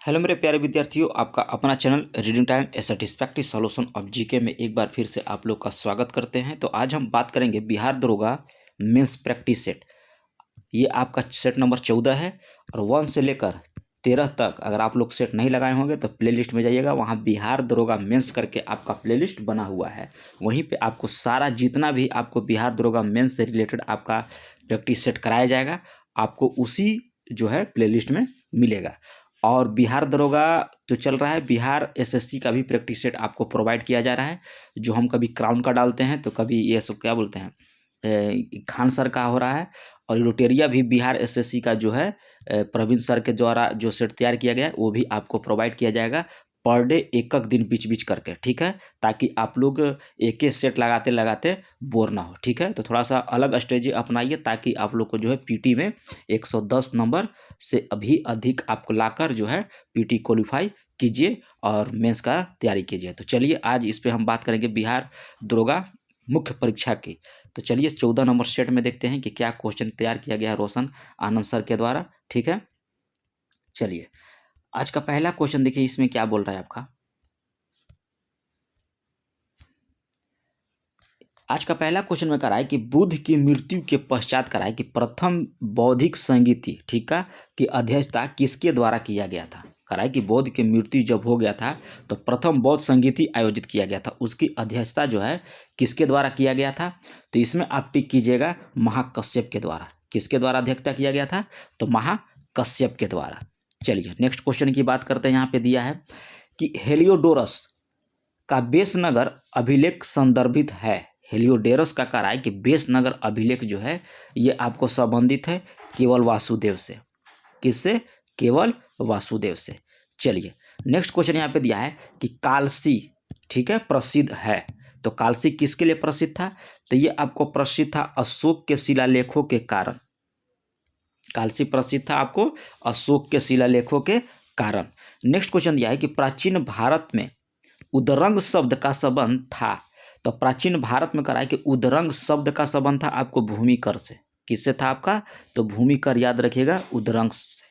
Hello मेरे प्यारे विद्यार्थियों, आपका अपना channel reading time A satisfactory solution of GK में एक बार फिर से आप लोग का स्वागत करते हैं। तो आज हम बात करेंगे बिहार दरोगा मेंस प्रैक्टिस सेट। ये आपका सेट नंबर 14 है और 1 से लेकर 13 तक अगर आप लोग सेट नहीं लगाए होंगे तो प्लेलिस्ट में जाइएगा, वहाँ बिहार दरोगा मेंस करके आपका प्लेलिस्ट बना हुआ है। वहीं पे आपको सारा जितना भी आपको बिहार दरोगा मेंस से रिलेटेड आपका प्रैक्टिस सेट कराया जाएगा, आपको उसी जो है प्लेलिस्ट में मिलेगा। और बिहार दरोगा तो चल रहा है, बिहार एसएससी का भी प्रैक्टिस सेट आपको प्रोवाइड किया जा रहा है, जो हम कभी क्राउन का डालते हैं तो कभी ये सब क्या बोलते हैं खान सर का हो रहा है। और रोटेरिया भी बिहार एसएससी का जो है प्रवीण सर के द्वारा जो सेट तैयार किया गया है वो भी आपको प्रोवाइड किया जाएगा पर डे एक दिन बीच बीच करके, ठीक है, ताकि आप लोग एक एक सेट लगाते लगाते बोर ना हो। ठीक है, तो थोड़ा सा अलग स्ट्रेटेजी अपनाइए ताकि आप लोग को जो है पीटी में 110 नंबर से अभी अधिक आपको लाकर जो है पीटी क्वालिफाई कीजिए और मेंस का तैयारी कीजिए। तो चलिए आज इस पे हम बात करेंगे बिहार दरोगा मुख्य परीक्षा की। तो चलिए 14 नंबर सेट में देखते हैं कि क्या क्वेश्चन तैयार किया गया है रोशन आनंद सर के द्वारा। ठीक है, चलिए आज का पहला क्वेश्चन देखिए, इसमें क्या बोल रहा है आपका। आज का पहला क्वेश्चन में करा है कि बुद्ध की मृत्यु के पश्चात करा है कि प्रथम बौद्धिक संगीति, ठीक है, की अध्यक्षता किसके द्वारा किया गया था। करा है कि बौद्ध की मृत्यु जब हो गया था तो प्रथम बौद्ध संगीति आयोजित किया गया था, उसकी अध्यक्षता जो है किसके द्वारा किया गया था। तो इसमें आप टिक कीजिएगा महाकश्यप के द्वारा। किसके द्वारा अध्यक्षता किया गया था, तो महाकश्यप के द्वारा। चलिए नेक्स्ट क्वेश्चन की बात करते हैं। यहाँ पे दिया है कि हेलियोडोरस का बेस नगर अभिलेख संदर्भित है। हेलियोडोरस का कहा है कि बेस नगर अभिलेख जो है ये आपको संबंधित है केवल वासुदेव से। किससे, केवल वासुदेव से। चलिए नेक्स्ट क्वेश्चन यहाँ पे दिया है कि कालसी, ठीक है, प्रसिद्ध है। तो कालसी किसके लिए प्रसिद्ध था, तो ये आपको प्रसिद्ध था अशोक के शिलालेखों के कारण। कालसी प्रसिद्ध था आपको अशोक के शिलालेखों के कारण। नेक्स्ट क्वेश्चन दिया है कि प्राचीन भारत में उदरंग शब्द का संबंध था। तो प्राचीन भारत में करा है कि उदरंग शब्द का संबंध था आपको भूमिकर से। किससे था आपका, तो भूमिकर, याद रखिएगा, उदरंग से।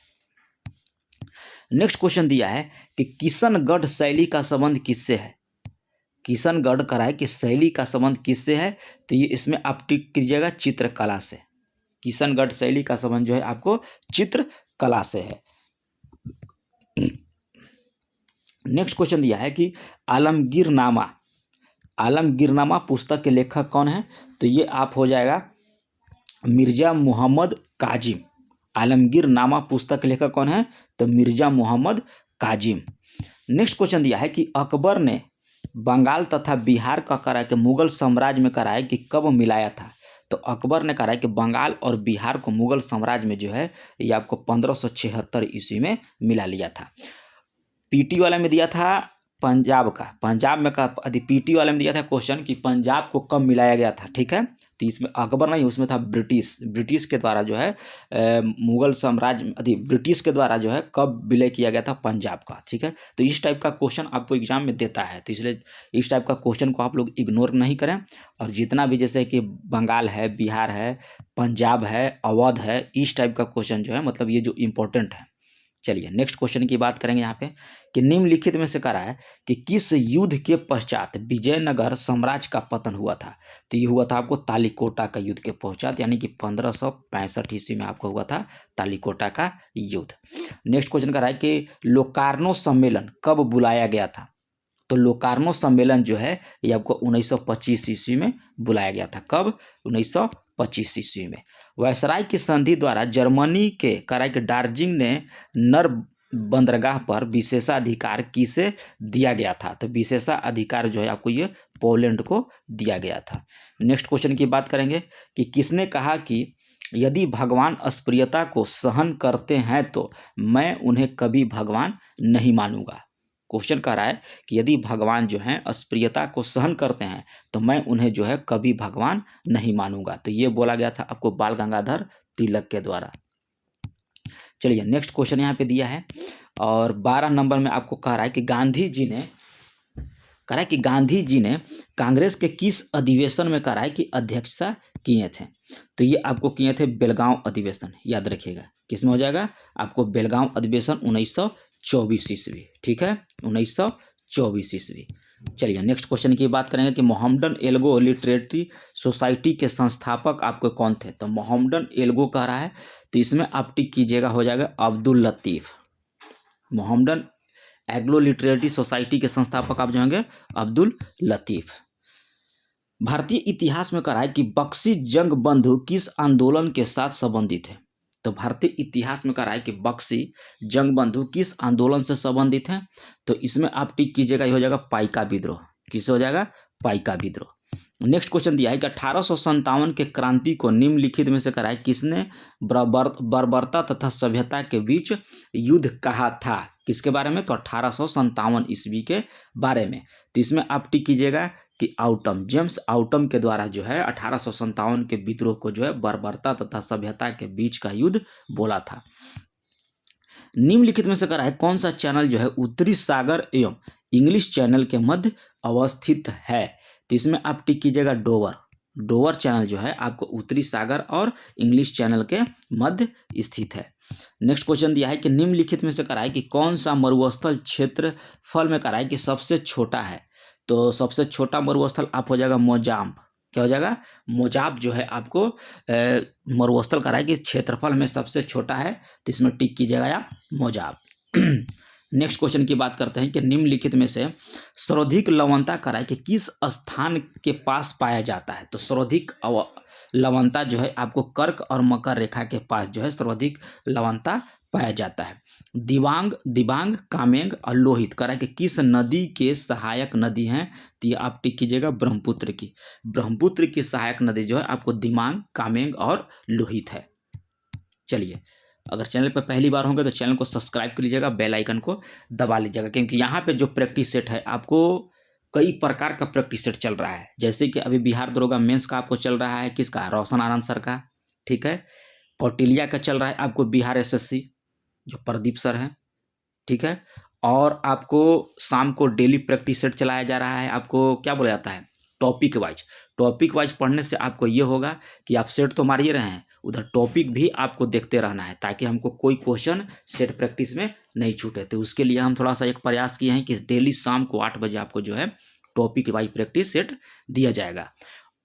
नेक्स्ट क्वेश्चन दिया है कि किशनगढ़ शैली का संबंध किससे है। किशनगढ़ करा है कि शैली का संबंध किससे है, तो ये इसमें आप टिक कीजिएगा चित्रकला से। किशनगढ़ शैली का संबंध जो है आपको चित्रकला से है। नेक्स्ट क्वेश्चन दिया है कि आलमगीरनामा, आलमगीरनामा पुस्तक के लेखक कौन है, तो ये आप हो जाएगा मिर्जा मोहम्मद काजिम। आलमगीरनामा पुस्तक के लेखक कौन है, तो मिर्जा मोहम्मद काजिम। नेक्स्ट क्वेश्चन दिया है कि अकबर ने बंगाल तथा बिहार का करा कि मुगल साम्राज्य में करा है कि कब मिलाया था। तो अकबर ने कहा है कि बंगाल और बिहार को मुगल साम्राज्य में जो है ये आपको 1576 ईस्वी में मिला लिया था। पीटी वाला में दिया था पंजाब का, पंजाब में का पीटी वाले में दिया था क्वेश्चन कि पंजाब को कब मिलाया गया था। ठीक है, तो इसमें अकबर नहीं, उसमें था ब्रिटिश के द्वारा जो है मुगल साम्राज्य ब्रिटिश के द्वारा जो है कब विलय किया गया था पंजाब का। ठीक है, तो इस टाइप का क्वेश्चन आपको एग्जाम में देता है, तो इसलिए इस टाइप का क्वेश्चन को आप लोग इग्नोर नहीं करें। और जितना भी जैसे कि बंगाल है, बिहार है, पंजाब है, अवध है, इस टाइप का क्वेश्चन जो है मतलब ये जो इम्पोर्टेंट है। चलिए नेक्स्ट क्वेश्चन की बात करेंगे यहाँ पे कि निम्नलिखित में से करा है कि किस युद्ध के पश्चात विजयनगर साम्राज्य का पतन हुआ था। तो ये हुआ था आपको तालीकोटा का युद्ध के पश्चात, यानी कि 1565 ईस्वी में आपको हुआ था तालीकोटा का युद्ध। नेक्स्ट क्वेश्चन करा है कि लोकार्नो सम्मेलन कब बुलाया गया था। तो लोकार्नो सम्मेलन जो है ये आपको 1925 ईस्वी में बुलाया गया था। कब, 1925 ईस्वी में। वायसराय की संधि द्वारा जर्मनी के कराई के दार्जिलिंग ने नर बंदरगाह पर विशेषाधिकार किसे दिया गया था। तो विशेषाधिकार जो है आपको ये पोलैंड को दिया गया था। नेक्स्ट क्वेश्चन की बात करेंगे कि किसने कहा कि यदि भगवान अस्पृश्यता को सहन करते हैं तो मैं उन्हें कभी भगवान नहीं मानूंगा। क्वेश्चन कह रहा है कि यदि भगवान जो है अस्पृश्यता को सहन करते हैं तो मैं उन्हें जो है कभी भगवान नहीं मानूंगा। तो ये बोला गया था आपको बाल गंगाधर तिलक के द्वारा। चलिए नेक्स्ट क्वेश्चन यहाँ पे दिया है और 12 नंबर में आपको कह रहा है कि गांधी जी ने कांग्रेस के किस अधिवेशन में कहा है कि अध्यक्षता किए थे। तो ये आपको किए थे बेलगांव अधिवेशन, याद रखिएगा। किसमें हो जाएगा आपको बेलगांव अधिवेशन 1924 ईस्वी, ठीक है, 1924 ईस्वी। चलिए नेक्स्ट क्वेश्चन की बात करेंगे कि मोहम्मदन एल्गो लिटरेरी सोसाइटी के संस्थापक आपको कौन थे? तो मोहम्मदन एल्गो कह रहा है, तो इसमें आप टिक कीजिएगा, हो जाएगा Abdul Latif. Mohammedan एग्लो literary society के संस्थापक आप जो होंगे अब्दुल लतीफ़। भारतीय इतिहास में कहा है कि बक्सी जंग बंधु किस आंदोलन के साथ संबंधित है? तो भारतीय इतिहास में कहा है कि बक्सी जंग बंधु किस आंदोलन से संबंधित है? तो इसमें आप टिक कीजिएगा, ये हो जाएगा पाइका विद्रोह। किस हो जाएगा? पाइका विद्रोह। नेक्स्ट क्वेश्चन दिया है कि 1857 के क्रांति को निम्नलिखित में से कराए किसने बर्बरता तथा सभ्यता के बीच युद्ध कहा था? किसके बारे में? तो 1857 ईस्वी के बारे में। तो इसमें आप टिक कीजिएगा कि आउटम, जेम्स आउटम के द्वारा जो है 1857 के विद्रोह को जो है बर्बरता तथा सभ्यता के बीच का युद्ध बोला था। निम्नलिखित में से कराए कौन सा चैनल जो है उत्तरी सागर एवं इंग्लिश चैनल के मध्य अवस्थित है? तो इसमें आप टिक कीजिएगा डोवर। डोवर चैनल जो है आपको उत्तरी सागर और इंग्लिश चैनल के मध्य स्थित है। नेक्स्ट क्वेश्चन दिया है कि निम्नलिखित में से कराए कि कौन सा मरुस्थल क्षेत्रफल में कराए कि सबसे छोटा है? तो सबसे छोटा मरुस्थल आप हो जाएगा मोजाम्ब। क्या हो जाएगा? मोजाब जो है आपको मरुस्थल कराए कि क्षेत्रफल में सबसे छोटा है, तो इसमें टिक कीजिएगा या मोजाब। नेक्स्ट क्वेश्चन की बात करते हैं कि निम्नलिखित में से सर्वाधिक लवणता कराए कि किस स्थान के पास पाया जाता है? तो सर्वाधिक लवणता जो है आपको कर्क और मकर रेखा के पास जो है सर्वाधिक लवणता पाया जाता है। दिबांग, कामेंग और लोहित कराए कि किस नदी के सहायक नदी हैं? तो ये आप टिक कीजिएगा ब्रह्मपुत्र की। ब्रह्मपुत्र की सहायक नदी जो है आपको दिबांग, कामेंग और लोहित है। चलिए, अगर चैनल पर पहली बार होंगे तो चैनल को सब्सक्राइब कर लीजिएगा, बेल आइकन को दबा लीजिएगा, क्योंकि यहाँ पे जो प्रैक्टिस सेट है आपको कई प्रकार का प्रैक्टिस सेट चल रहा है। जैसे कि अभी बिहार दरोगा मेंस का आपको चल रहा है, किसका? रोशन आनंद सर का, ठीक है। कौटिल्य का चल रहा है आपको बिहार एसएससी, जो प्रदीप सर हैं, ठीक है। और आपको शाम को डेली प्रैक्टिस सेट चलाया जा रहा है, आपको क्या बोला जाता है? टॉपिक वाइज पढ़ने से आपको ये होगा कि आप सेट तो मार ही रहे हैं, उधर टॉपिक भी आपको देखते रहना है, ताकि हमको कोई क्वेश्चन सेट प्रैक्टिस में नहीं छूटे। तो उसके लिए हम थोड़ा सा एक प्रयास किए हैं कि डेली शाम को 8 बजे आपको जो है टॉपिक वाइज प्रैक्टिस सेट दिया जाएगा।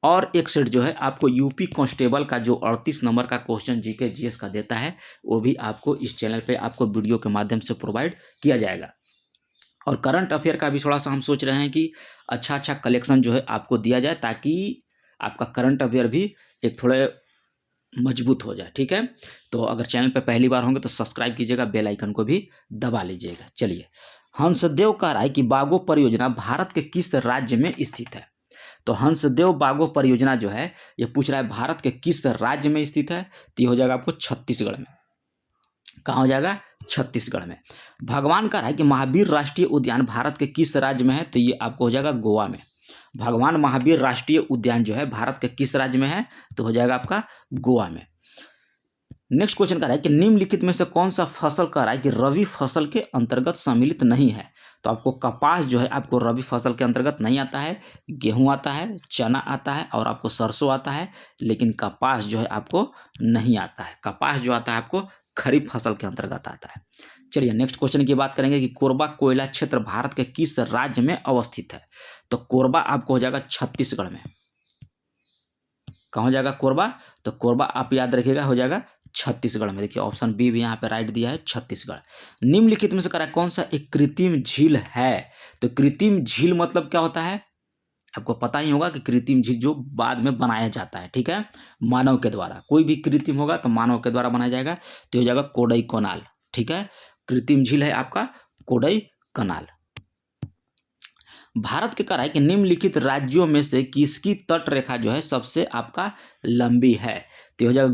और एक सेट जो है आपको यूपी कांस्टेबल का जो 38 नंबर का क्वेश्चन जीके जीएस का देता है, वो भी आपको इस चैनल पे आपको वीडियो के माध्यम से प्रोवाइड किया जाएगा। और करंट अफेयर का भी थोड़ा सा हम सोच रहे हैं कि अच्छा कलेक्शन जो है आपको दिया जाए, ताकि आपका करंट अफेयर भी एक थोड़े मजबूत हो जाए, ठीक है। तो अगर चैनल पर पहली बार होंगे तो सब्सक्राइब कीजिएगा, बेल आइकन को भी दबा लीजिएगा। चलिए, हंसदेव कह रहा है कि बागो परियोजना भारत के किस राज्य में स्थित है? तो हंसदेव बागो परियोजना जो है ये पूछ रहा है भारत के किस राज्य में स्थित है? तो ये हो जाएगा आपको छत्तीसगढ़ में। कहाँ हो जाएगा? छत्तीसगढ़ में। भगवान कह रहा है कि महावीर राष्ट्रीय उद्यान भारत के किस राज्य में है? तो ये आपको हो जाएगा गोवा में। भगवान महावीर राष्ट्रीय उद्यान जो है भारत के किस राज्य में है? तो हो जाएगा आपका गोवा में। नेक्स्ट क्वेश्चन कह रहा है कि निम्नलिखित में से कौन सा फसल कह रहा है कि रबी फसल के अंतर्गत सम्मिलित नहीं है? तो आपको कपास जो है आपको रबी फसल के अंतर्गत नहीं आता है, गेहूं आता है, चना आता है और आपको सरसों आता है, लेकिन कपास जो है आपको नहीं आता है। कपास जो आता है आपको खरीफ फसल के अंतर्गत आता है। चलिए नेक्स्ट क्वेश्चन की बात करेंगे कि कोरबा कोयला क्षेत्र भारत के किस राज्य में अवस्थित है? तो कोरबा आपको हो जाएगा छत्तीसगढ़ में। कहाँ हो जाएगा? कोरबा। तो कोरबा आप याद रखिएगा हो जाएगा छत्तीसगढ़ में। देखिए ऑप्शन बी भी यहाँ पे राइट दिया है, छत्तीसगढ़। निम्नलिखित में से करा कौन सा एक कृत्रिम झील है? तो कृत्रिम झील मतलब क्या होता है? आपको पता ही होगा कि कृत्रिम झील जो बाद में बनाया जाता है, ठीक है, मानव के द्वारा। कोई भी कृत्रिम होगा तो मानव के द्वारा बनाया जाएगा, तो हो जाएगा कोडई कनाल, ठीक है। कृत्रिम झील है आपका कोडई कनाल। भारत के कहा है कि निम्नलिखित राज्यों में से किसकी तट रेखा जो है सबसे आपका लंबी है? तो हो जाएगा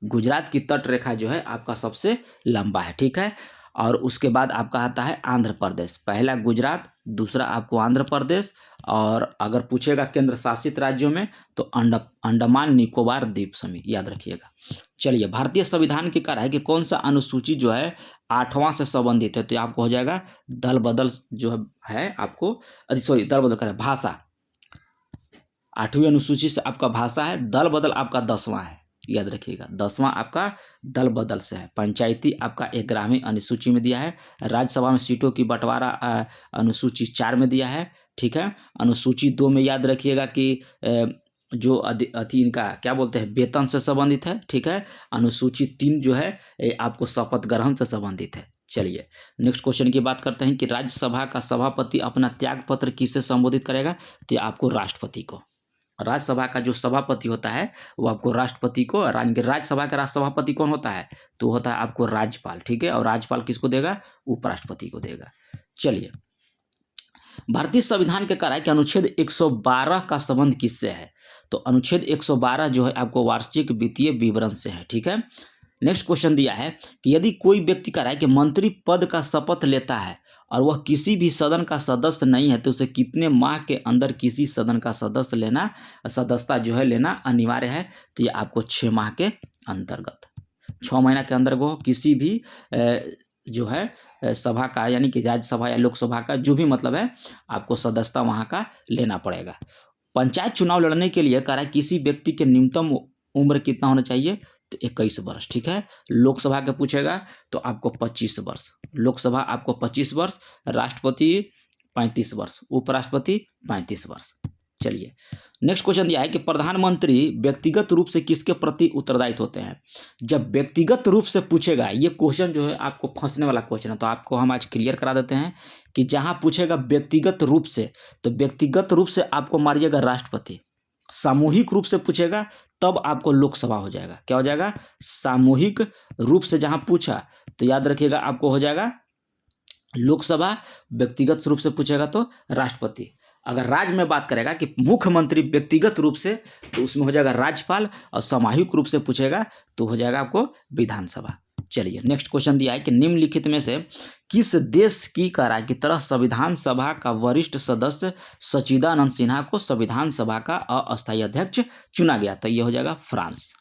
गुजरात की तट रेखा जो है आपका सबसे लंबा है, ठीक है। और उसके बाद आपका आता है आंध्र प्रदेश। पहला गुजरात, दूसरा आपको आंध्र प्रदेश, और अगर पूछेगा केंद्र शासित राज्यों में तो अंडमान निकोबार द्वीप समूह, याद रखिएगा। चलिए, भारतीय संविधान की कहा है कि कौन सा अनुसूची जो है 8वां से संबंधित है? तो आपको हो जाएगा दल बदल जो है आपको, सॉरी दल बदल करें, भाषा। 8वीं अनुसूची से आपका भाषा है, दल बदल आपका 10वां है, याद रखिएगा। 10वां आपका दल बदल से है। पंचायती आपका 11वीं अनुसूची में दिया है। राज्यसभा में सीटों की बंटवारा अनुसूची 4 में दिया है। ठीक है। अनुसूची 2 में याद रखिएगा कि जो अति इनका क्या बोलते हैं, वेतन से संबंधित है। ठीक है। अनुसूची 3 जो है आपको शपथ ग्रहण से संबंधित है। चलिए नेक्स्ट क्वेश्चन की बात करते हैं कि राज्यसभा का सभापति अपना त्याग पत्र किससे संबोधित करेगा, तो आपको राष्ट्रपति को। राज्यसभा का जो सभापति होता है वो आपको राष्ट्रपति को, राज्यसभा का सभापति कौन होता है, तो होता है आपको राज्यपाल। ठीक है। और राज्यपाल किसको देगा, उपराष्ट्रपति को देगा। चलिए भारतीय संविधान के कहा है कि अनुच्छेद 112 का संबंध किससे है, तो अनुच्छेद 112 जो है आपको वार्षिक वित्तीय विवरण से है। ठीक है। नेक्स्ट क्वेश्चन दिया है कि यदि कोई व्यक्ति कह रहा है कि मंत्री पद का शपथ लेता है और वह किसी भी सदन का सदस्य नहीं है, तो उसे कितने माह के अंदर किसी सदन का सदस्यता जो है लेना अनिवार्य है, तो ये आपको 6 माह के अंतर्गत, 6 महीना के अंदर वो किसी भी जो है सभा का, यानी कि राज्यसभा या लोकसभा का जो भी मतलब है, आपको सदस्यता वहाँ का लेना पड़ेगा। पंचायत चुनाव लड़ने के लिए कह रहा है किसी व्यक्ति के न्यूनतम उम्र कितना होना चाहिए, तो 21 वर्ष। ठीक है। लोकसभा के पूछेगा तो आपको 25 वर्ष, लोकसभा आपको 25 वर्ष, राष्ट्रपति 35 वर्ष, उपराष्ट्रपति 35 वर्ष। चलिए नेक्स्ट क्वेश्चन दिया है कि प्रधानमंत्री व्यक्तिगत रूप से किसके प्रति उत्तरदायित्व होते हैं। जब व्यक्तिगत रूप से पूछेगा, ये क्वेश्चन जो है आपको फंसने वाला क्वेश्चन है, तो आपको हम आज क्लियर करा देते हैं कि जहां पूछेगा व्यक्तिगत रूप से, तो व्यक्तिगत रूप से आपको मारिएगा राष्ट्रपति। सामूहिक रूप से पूछेगा तब आपको लोकसभा हो जाएगा। क्या हो जाएगा, सामूहिक रूप से जहां पूछा तो याद रखिएगा आपको हो जाएगा लोकसभा, व्यक्तिगत रूप से पूछेगा तो राष्ट्रपति। अगर राज्य में बात करेगा कि मुख्यमंत्री व्यक्तिगत रूप से, तो उसमें हो जाएगा राज्यपाल, और सामूहिक रूप से पूछेगा तो हो जाएगा आपको विधानसभा। चलिए नेक्स्ट क्वेश्चन दिया है कि निम्नलिखित में से किस देश की करार की तरह संविधान सभा का वरिष्ठ सदस्य सच्चिदानंद सिन्हा को संविधान सभा का अस्थायी अध्यक्ष चुना गया, तो यह हो जाएगा फ्रांस।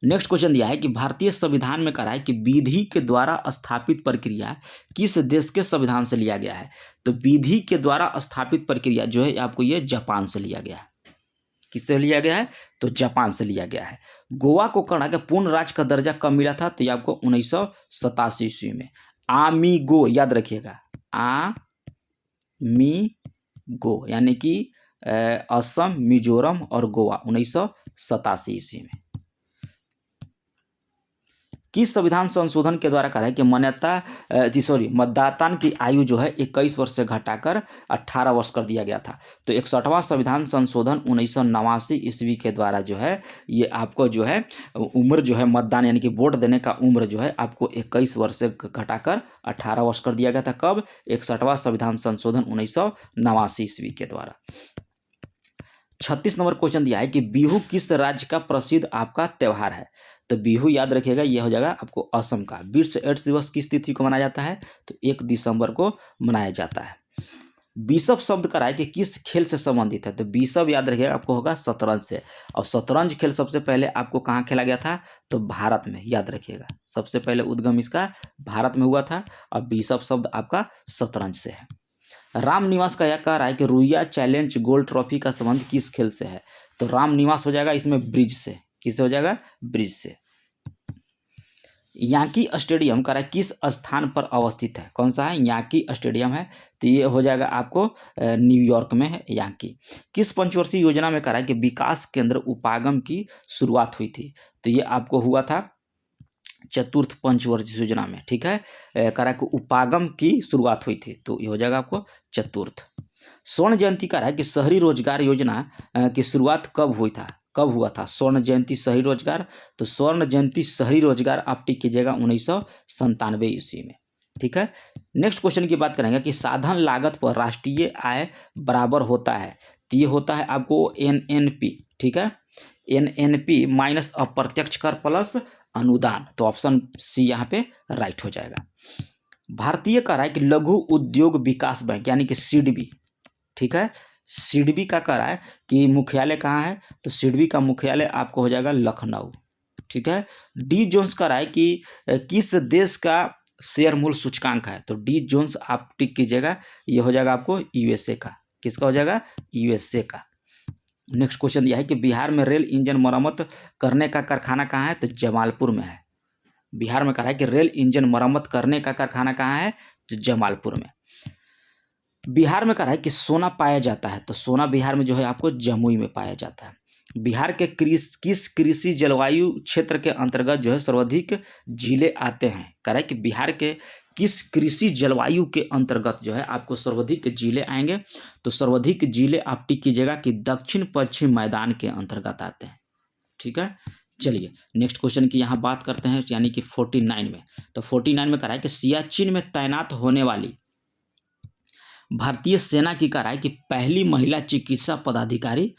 नेक्स्ट क्वेश्चन दिया है कि भारतीय संविधान में कहा है कि विधि के द्वारा स्थापित प्रक्रिया किस देश के संविधान से लिया गया है, तो विधि के द्वारा स्थापित प्रक्रिया जो है आपको ये जापान से लिया गया है। किससे लिया गया है, तो जापान से लिया गया है। गोवा को कर्नाटक का पूर्ण राज्य का दर्जा कब मिला था, तो ये आपको 1987 ईस्वी में। आमीगो याद रखिएगा, आमीगो यानी कि असम, मिजोरम और गोवा 1987 ईस्वी में। किस संविधान संशोधन के द्वारा कहा है कि मतदाता की आयु जो है 21 वर्ष से घटाकर 18 वर्ष कर दिया गया था, तो 61वां संविधान संशोधन 1989 ईस्वी के द्वारा जो है ये आपको जो है उम्र जो है मतदान यानी कि वोट देने का उम्र जो है आपको 21 वर्ष से घटाकर 18 वर्ष कर दिया गया था। कब, 61वां संविधान संशोधन 1989 ईस्वी के द्वारा। 36 नंबर क्वेश्चन दिया है कि बिहू किस राज्य का प्रसिद्ध आपका त्यौहार है, तो बिहू याद रखिएगा ये हो जाएगा आपको असम का। विश्व एड्स दिवस किस तिथि को मनाया जाता है, तो 1 दिसंबर को मनाया जाता है। बिशप शब्द का राय कि किस खेल से संबंधित है, तो बिशप याद रखिएगा आपको होगा शतरंज से, और शतरंज खेल सबसे पहले आपको कहाँ खेला गया था, तो भारत में। याद रखिएगा सबसे पहले उद्गम इसका भारत में हुआ था, और बिशप शब्द आपका शतरंज से है। रामनिवास का यह कह रहा है कि रुइया चैलेंज गोल्ड ट्रॉफी का संबंध किस खेल से है, तो रामनिवास हो जाएगा इसमें ब्रिज से। किससे हो जाएगा, ब्रिज से। यांकी स्टेडियम कह रहा है किस स्थान पर अवस्थित है, कौन सा है, यांकी स्टेडियम है, तो ये हो जाएगा आपको न्यूयॉर्क में है यांकी। किस पंचवर्षीय योजना में कह रहा है कि विकास केंद्र उपागम की शुरुआत हुई थी, तो ये आपको हुआ था चतुर्थ पंचवर्षीय योजना में। ठीक है। कह रहा है कि उपागम की शुरुआत हुई थी, तो ये हो जाएगा आपको चतुर्थ। स्वर्ण जयंती कह रहा है कि शहरी रोजगार योजना की शुरुआत कब हुआ था स्वर्ण जयंती शहरी रोजगार, तो स्वर्ण जयंती शहरी रोजगार आप टिक कीजिएगा 1997 ईस्वी में। ठीक है। नेक्स्ट क्वेश्चन की बात करेंगे कि साधन लागत पर राष्ट्रीय आय बराबर होता है, तो ये होता है आपको NNP। ठीक है। NNP माइनस अप्रत्यक्ष कर प्लस अनुदान, तो ऑप्शन सी यहाँ पे राइट हो जाएगा। भारतीय कर है कि लघु उद्योग विकास बैंक यानी कि सिडबी। ठीक है। सिडबी का कह रहा है कि मुख्यालय कहाँ है, तो सिडबी का मुख्यालय आपको हो जाएगा लखनऊ। ठीक है। डी जोन्स कह रहा है कि किस देश का शेयर मूल्य सूचकांक है, तो डी जोन्स आप टिक कीजिएगा, ये हो जाएगा आपको USA का। किसका हो जाएगा, USA का। नेक्स्ट क्वेश्चन दिया है कि बिहार में रेल इंजन मरम्मत करने का कारखाना कहाँ है, तो जमालपुर में है। बिहार में कहा है कि रेल इंजन मरम्मत करने का कारखाना कहाँ है, तो जमालपुर में। बिहार में कहा है कि सोना पाया जाता है, तो सोना बिहार में जो है आपको जमुई में पाया जाता है। बिहार के किस कृषि जलवायु क्षेत्र के अंतर्गत जो है सर्वाधिक जिले आते हैं। कह रहा है कि बिहार के किस कृषि जलवायु के अंतर्गत जो है आपको सर्वाधिक जिले आएंगे, तो सर्वाधिक जिले आप टिक कीजिएगा कि दक्षिण पश्चिम मैदान के अंतर्गत आते हैं। ठीक है, चलिए नेक्स्ट क्वेश्चन की यहाँ बात करते हैं, यानी कि 49 में। तो 49 में कह रहा है कि सियाचिन में तैनात होने वाली भारतीय सेना की कह रहा है कि पहली महिला चिकित्सा पदाधिकारी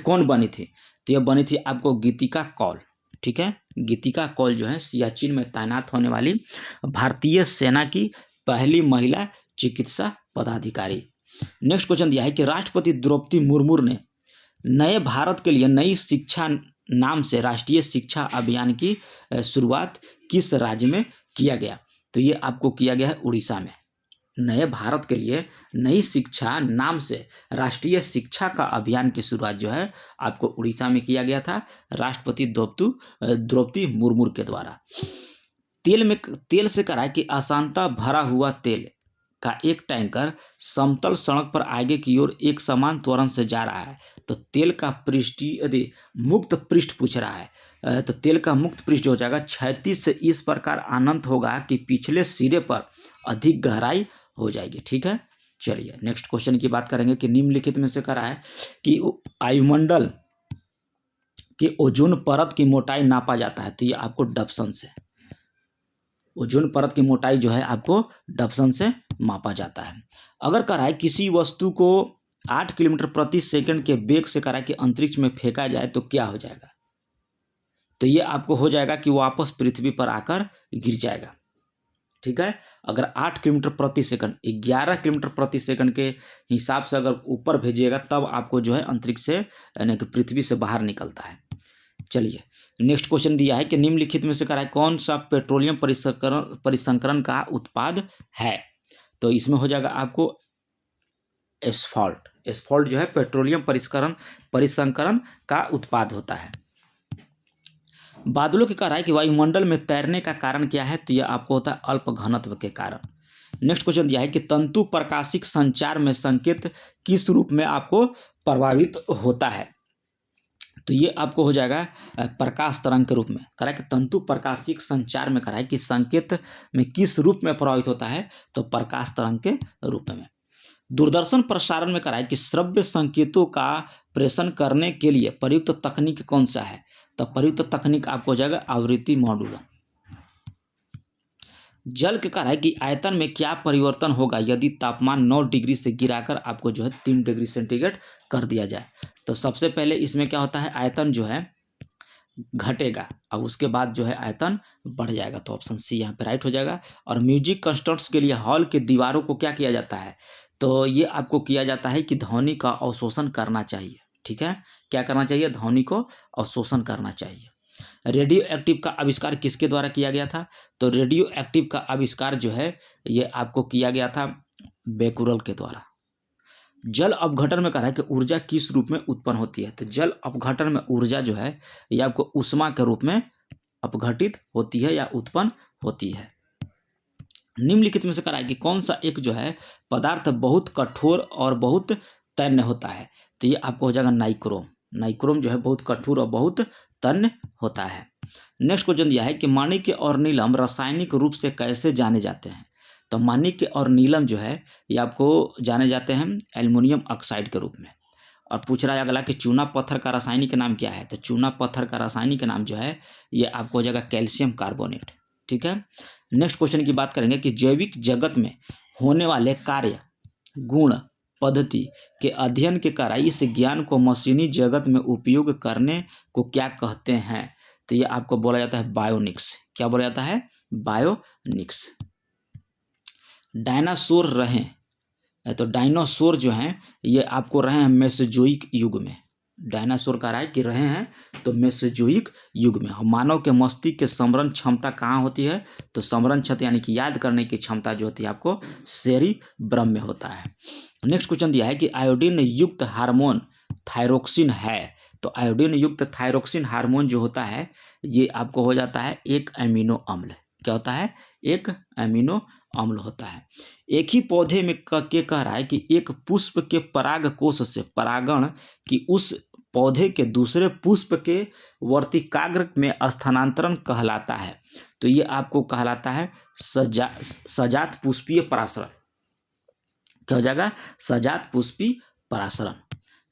कौन बनी थी, तो यह बनी थी आपको गीतिका कौल। ठीक है, गीतिका कौल जो है सियाचिन में तैनात होने वाली भारतीय सेना की पहली महिला चिकित्सा पदाधिकारी। नेक्स्ट क्वेश्चन दिया है कि राष्ट्रपति द्रौपदी मुर्मू ने नए भारत के लिए नई शिक्षा नाम से राष्ट्रीय शिक्षा अभियान की शुरुआत किस राज्य में किया गया, तो ये आपको किया गया है उड़ीसा में। नए भारत के लिए नई शिक्षा नाम से राष्ट्रीय शिक्षा का अभियान की शुरुआत जो है आपको उड़ीसा में किया गया था, राष्ट्रपति द्रौपदी मुर्मू के द्वारा। तेल से करा कि अशांता भरा हुआ तेल का एक टैंकर समतल सड़क पर आगे की ओर एक समान त्वरण से जा रहा है, तो तेल का मुक्त पृष्ठ पूछ रहा है, तो तेल का मुक्त पृष्ठ हो जाएगा क्षैतिज से इस प्रकार अनंत होगा कि पिछले सिरे पर अधिक गहराई हो जाएगी। ठीक है, चलिए नेक्स्ट क्वेश्चन की बात करेंगे कि निम्नलिखित में से करा है कि वायुमंडल के ओजोन परत की मोटाई नापा जाता है, तो ये आपको डप्सन से, ओजोन परत की मोटाई जो है आपको डप्सन से मापा जाता है। अगर करा है किसी वस्तु को 8 किलोमीटर प्रति सेकंड के वेग से करा कि अंतरिक्ष में फेंका जाए तो क्या हो जाएगा, तो ये आपको हो जाएगा कि वापस पृथ्वी पर आकर गिर जाएगा। ठीक है, अगर 8 किलोमीटर प्रति सेकंड 11 किलोमीटर प्रति सेकंड के हिसाब से अगर ऊपर भेजिएगा तब आपको जो है अंतरिक्ष से यानी कि पृथ्वी से बाहर निकलता है। चलिए नेक्स्ट क्वेश्चन दिया है कि निम्नलिखित में से करा है कौन सा पेट्रोलियम परिसंकरण का उत्पाद है, तो इसमें हो जाएगा आपको एस्फॉल्ट। एस्फॉल्ट जो है पेट्रोलियम परिसंकरण का उत्पाद होता है। बादलों के कह रहा है कि वायुमंडल में तैरने का कारण क्या है, तो यह आपको होता है अल्प घनत्व के कारण। नेक्स्ट क्वेश्चन दिया है कि तंतु प्रकाशिक संचार में संकेत किस रूप में आपको प्रभावित होता है, तो ये आपको हो जाएगा प्रकाश तरंग के रूप में। कह रहा है कि तंतु प्रकाशिक संचार में कह रहा है कि संकेत में किस रूप में प्रभावित होता है, तो प्रकाश तरंग के रूप में। दूरदर्शन प्रसारण में कह रहा है कि श्रव्य संकेतों का प्रेषण करने के लिए प्रयुक्त तकनीक कौन सा है, तो प्रयुक्त तकनीक आपको हो जाएगा आवृत्ति मॉड्यूलन। जल के कह रहा है कि आयतन में क्या परिवर्तन होगा यदि तापमान 9 डिग्री से गिराकर आपको जो है 3 डिग्री सेंटीग्रेड कर दिया जाए, तो सबसे पहले इसमें क्या होता है आयतन जो है घटेगा और उसके बाद जो है आयतन बढ़ जाएगा, तो ऑप्शन सी यहाँ पे राइट हो जाएगा। और म्यूजिक कंसर्ट्स के लिए हॉल के दीवारों को क्या किया जाता है, तो ये आपको किया जाता है कि ध्वनि का अवशोषण करना चाहिए। ठीक है, क्या करना चाहिए, ध्वनि को अवशोषण करना चाहिए। रेडियो एक्टिव का आविष्कार किसके द्वारा किया गया था, तो रेडियो एक्टिव का आविष्कार जो है ये आपको किया गया था बेकुरल के द्वारा। जल अपघटन में कह रहा है कि ऊर्जा किस रूप में उत्पन्न होती है, तो जल अपघटन में ऊर्जा जो है ये आपको ऊष्मा के रूप में अपघटित होती है या उत्पन्न होती है। निम्नलिखित में से कह रहा है कि कौन सा एक जो है पदार्थ बहुत कठोर और बहुत तन्य होता है, तो ये आपको हो जाएगा नाइक्रोम। नाइक्रोम जो है बहुत कठोर और बहुत तन्य होता है। नेक्स्ट क्वेश्चन दिया है कि माणिक्य और नीलम रासायनिक रूप से कैसे जाने जाते हैं, तो माणिक्य और नीलम जो है ये आपको जाने जाते हैं एल्युमिनियम ऑक्साइड के रूप में। और पूछ रहा है अगला कि चूना पत्थर का रासायनिक नाम क्या है, तो चूना पत्थर का रासायनिक नाम जो है ये आपको हो जाएगा कैल्शियम कार्बोनेट। ठीक है, नेक्स्ट क्वेश्चन की बात करेंगे कि जैविक जगत में होने वाले कार्य गुण पद्धति के अध्ययन के कारण इस ज्ञान को मशीनी जगत में उपयोग करने को क्या कहते हैं, तो ये आपको बोला जाता है बायोनिक्स। क्या बोला जाता है, बायोनिक्स। डायनासोर रहे, तो डायनासोर जो हैं ये आपको रहे हैं मेसोजोइक युग में। डायनासोर कह रहा है कि रहे हैं तो मेसोजोइक युग में। मानव के मस्तिष्क के स्मरण क्षमता कहाँ होती है, तो स्मरण क्षमता यानी कि याद करने की क्षमता जो होती है आपको सेरिब्रम में होता है। नेक्स्ट क्वेश्चन दिया है कि आयोडीन युक्त हार्मोन थायरोक्सिन है। तो आयोडीन युक्त थायरोक्सिन हार्मोन जो होता है ये आपको हो जाता है एक एमिनो अम्ल। क्या होता है? एक एमिनो अम्ल होता है। एक ही पौधे में कह रहा है कि एक पुष्प के पराग कोश से परागण की उस पौधे के दूसरे पुष्प के वर्तिकाग्र में स्थानांतरण कहलाता है। तो ये आपको कहलाता है सजात पुष्पीय परासरण। क्या हो जाएगा? सजात पुष्पी परासरण।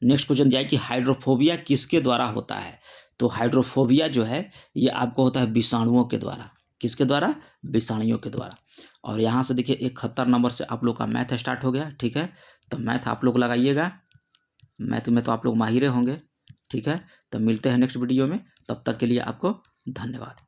नेक्स्ट क्वेश्चन जाए कि हाइड्रोफोबिया किसके द्वारा होता है? तो हाइड्रोफोबिया जो है ये आपको होता है विषाणुओं के द्वारा। किसके द्वारा? विषाणुओं के द्वारा। और यहाँ से देखिए 71 नंबर से आप लोग का मैथ स्टार्ट हो गया। ठीक है, तो मैथ आप लोग लगाइएगा, मैथ में तो आप लोग माहिर होंगे। ठीक है, तो मिलते हैं नेक्स्ट वीडियो में, तब तक के लिए आपको धन्यवाद।